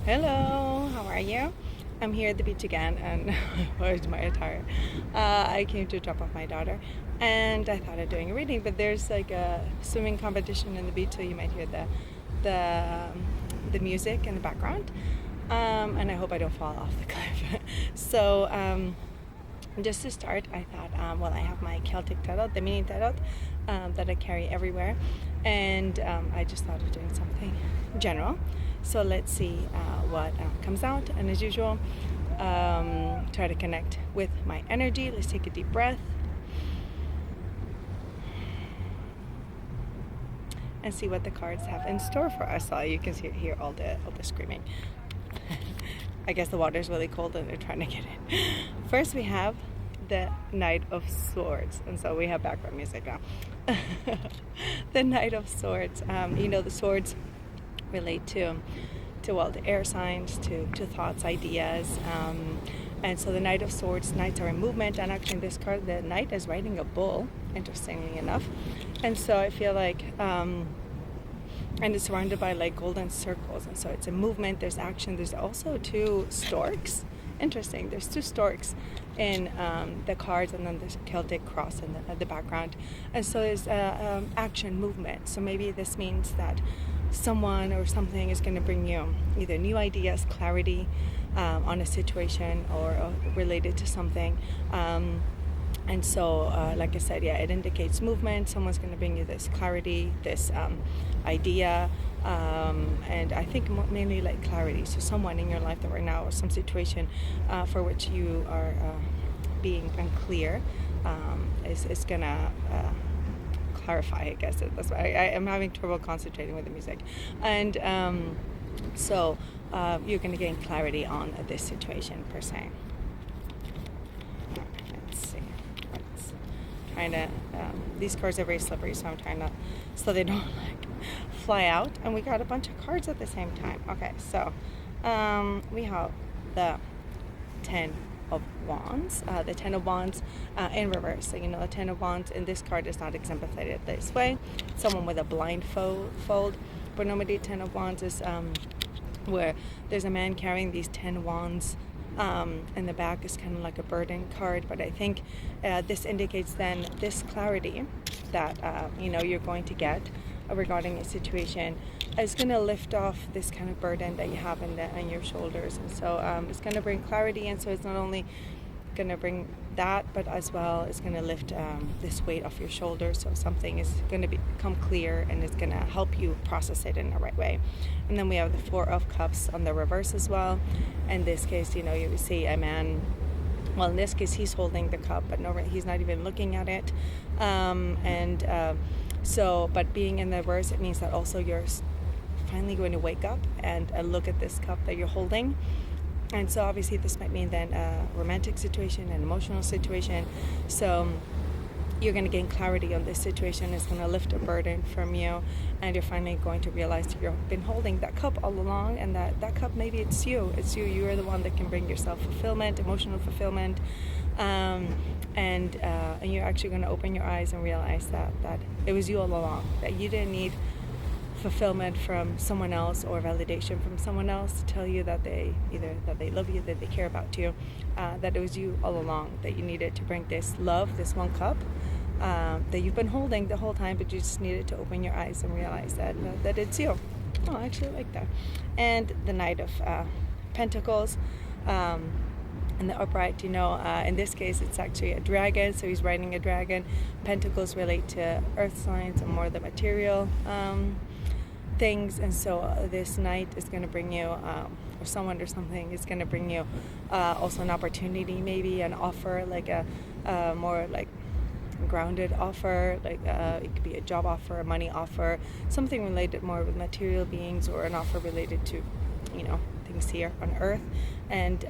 Hello, how are you? I'm here at the beach again, and where's my attire? I came to drop off my daughter, and I thought of doing a reading, but there's like a swimming competition in the beach, so you might hear the the music in the background. And I hope I don't fall off the cliff. So just to start, I thought, I have my Celtic tarot, the mini tarot that I carry everywhere, and I just thought of doing something general. So let's see what comes out, and as usual, try to connect with my energy. Let's take a deep breath and see what the cards have in store for us. So you can hear all the screaming. I guess the water's really cold and they're trying to get in. First, we have the Knight of Swords, and so we have background music now. The Knight of Swords. The swords relate to the air signs, to thoughts, ideas. And so the Knight of Swords, knights are in movement, and actually in this card, the knight is riding a bull, interestingly enough. And so I feel like and it's surrounded by like golden circles, and so it's a movement, there's action. There's also two storks. Interesting, there's two storks in the cards, and then there's a Celtic cross in the background, and so there's action, movement. So maybe this means that someone or something is going to bring you either new ideas, clarity on a situation, or related to something. And so, like I said, yeah, it indicates movement. Someone's going to bring you this clarity, this idea, and I think mainly like clarity. So someone in your life that right now, or some situation for which you are being unclear, is going to clarify, I guess. That's why I am having trouble concentrating with the music. And so you're going to gain clarity on this situation, per se. Trying to these cards are very slippery, so I'm trying to, so they don't like fly out. And we got a bunch of cards at the same time. Okay, so we have the Ten of Wands, in reverse. So the Ten of Wands in this card is not exemplified this way. Someone with a blindfold, but normally Ten of Wands is where there's a man carrying these 10 wands. And the back is kind of like a burden card, but I think this indicates then this clarity that you're going to get regarding a situation is going to lift off this kind of burden that you have on your shoulders. And so it's going to bring clarity, and so it's not only going to bring that, but as well it's going to lift this weight off your shoulders, so something is going to become clear, and it's going to help you process it in the right way. And then we have the Four of Cups on the reverse as well. In this case, you see a man, well, in this case he's holding the cup, but no, he's not even looking at it. But being in the reverse, it means that also you're finally going to wake up and look at this cup that you're holding. And so obviously this might mean then a romantic situation, an emotional situation. So you're going to gain clarity on this situation. It's going to lift a burden from you, and you're finally going to realize that you've been holding that cup all along, and that cup, maybe it's you. You are the one that can bring yourself fulfillment, emotional fulfillment, and you're actually going to open your eyes and realize that it was you all along, that you didn't need fulfillment from someone else or validation from someone else to tell you that they love you, that they care about you, that it was you all along, that you needed to bring this love, this one cup that you've been holding the whole time, but you just needed to open your eyes and realize that it's you. Oh, I actually like that. And the Knight of Pentacles in the upright, in this case it's actually a dragon, so he's riding a dragon. Pentacles relate to earth signs and more the material things, and so this knight is going to bring you, or someone or something is going to bring you also an opportunity, maybe an offer, like a more like grounded offer, like it could be a job offer, a money offer, something related more with material beings, or an offer related to things here on earth. And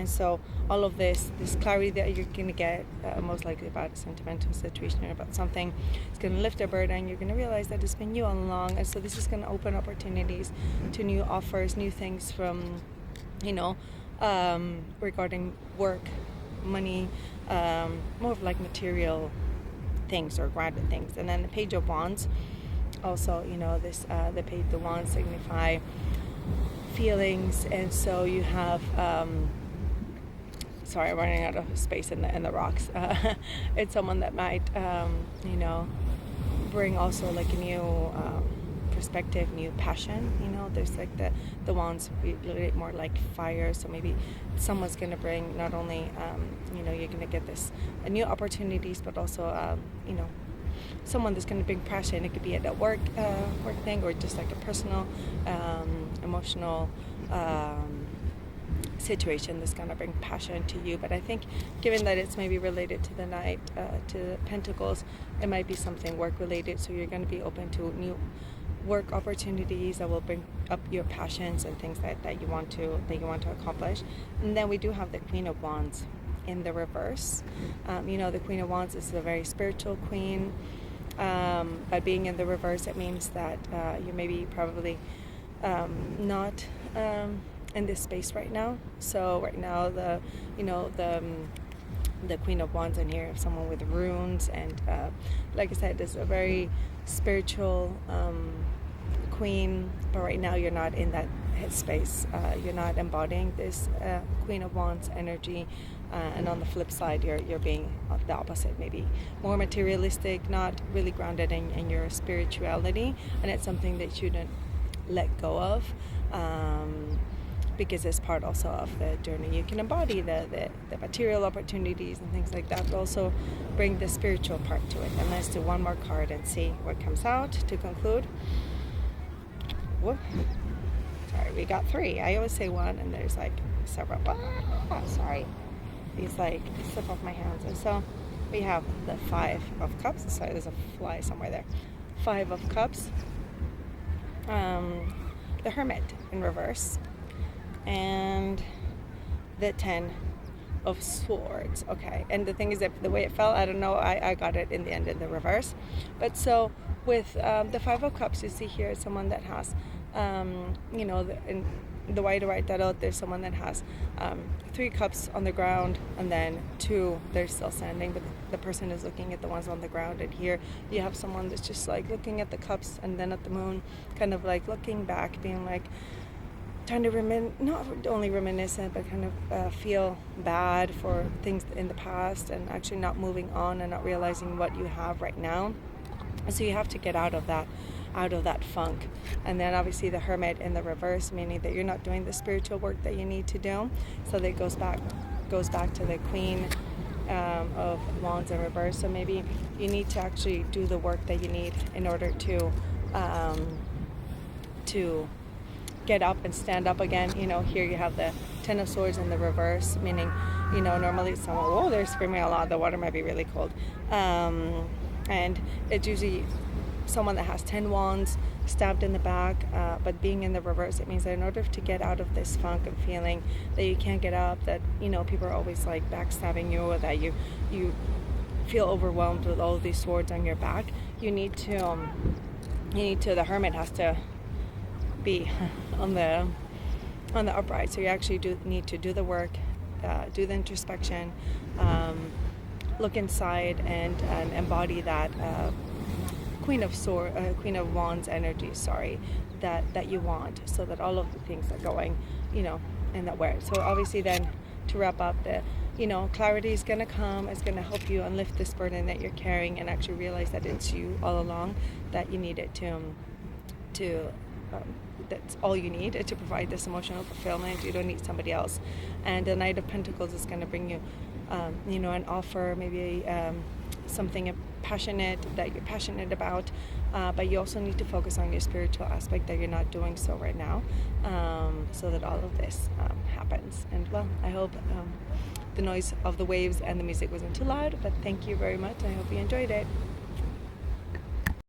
so all of this clarity that you're going to get, most likely about a sentimental situation or about something, it's going to lift a burden. You're going to realize that it's been you all along, and so this is going to open opportunities to new offers, new things from regarding work, money, more of like material things or grounded things. And then the Page of Wands, also, the Page of Wands signify feelings, and so you have sorry, I'm running out of space in the rocks. It's someone that might you know, bring also like a new perspective, new passion. You know, there's like the wands relate more like fire, so maybe someone's going to bring not only you know, you're going to get this new opportunities, but also you know, someone that's going to bring passion. It could be at a work thing, or just like a personal emotional situation that's going to bring passion to you. But I think given that it's maybe related to the Knight, to Pentacles, it might be something work related, so you're going to be open to new work opportunities that will bring up your passions and things that you want to accomplish. And then we do have the Queen of Wands in the reverse. You know, the Queen of Wands is a very spiritual queen, but being in the reverse, it means that you maybe probably not in this space right now. So right now, the Queen of Wands in here, someone with runes, and like I said, is a very spiritual queen, but right now you're not in that headspace. You're not embodying this Queen of Wands energy, and on the flip side, you're being the opposite, maybe more materialistic, not really grounded in your spirituality, and it's something that you shouldn't let go of, because it's part also of the journey. You can embody the material opportunities and things like that, but also bring the spiritual part to it. And let's do one more card and see what comes out to conclude. Whoop. Sorry, we got 3. I always say 1 and there's like several. Sorry. These like slip off my hands. And so we have the 5 of Cups. Sorry, there's a fly somewhere there. 5 of Cups. The Hermit in reverse. And the 10 of Swords. Okay, and the thing is that the way it fell, I don't know, I got it in the end in the reverse. But so with the 5 of Cups, you see here someone that has you know, in the way to write that out, there's someone that has 3 cups on the ground, and then 2 they're still standing, but the person is looking at the ones on the ground. And here you have someone that's just like looking at the cups and then at the moon, kind of like looking back, being like trying to not only reminiscent, but kind of feel bad for things in the past, and actually not moving on and not realizing what you have right now. So you have to get out of that funk. And then obviously the Hermit in the reverse, meaning that you're not doing the spiritual work that you need to do. So that goes back to the Queen of Wands in reverse. So maybe you need to actually do the work that you need in order to get up and stand up again. You know, here you have the 10 of Swords in the reverse, meaning, you know, normally someone, oh, they're screaming a lot, the water might be really cold. And it's usually someone that has 10 wands stabbed in the back, but being in the reverse, it means that in order to get out of this funk of feeling that you can't get up, that, you know, people are always like backstabbing you, or that you feel overwhelmed with all of these swords on your back, you need to the Hermit has to be on the upright. So you actually need to do the work, do the introspection, look inside, and embody that Queen of Wands energy, that you want, so that all of the things are going, you know, in that way. So obviously then, to wrap up, clarity is going to come. It's going to help you unlift this burden that you're carrying, and actually realize that it's you all along, that you need it to that's all you need to provide this emotional fulfillment. You don't need somebody else. And the Knight of Pentacles is going to bring you an offer, maybe something passionate that you're passionate about, but you also need to focus on your spiritual aspect that you're not doing so right now, so that all of this happens. And well, I hope the noise of the waves and the music wasn't too loud, but thank you very much. I hope you enjoyed it.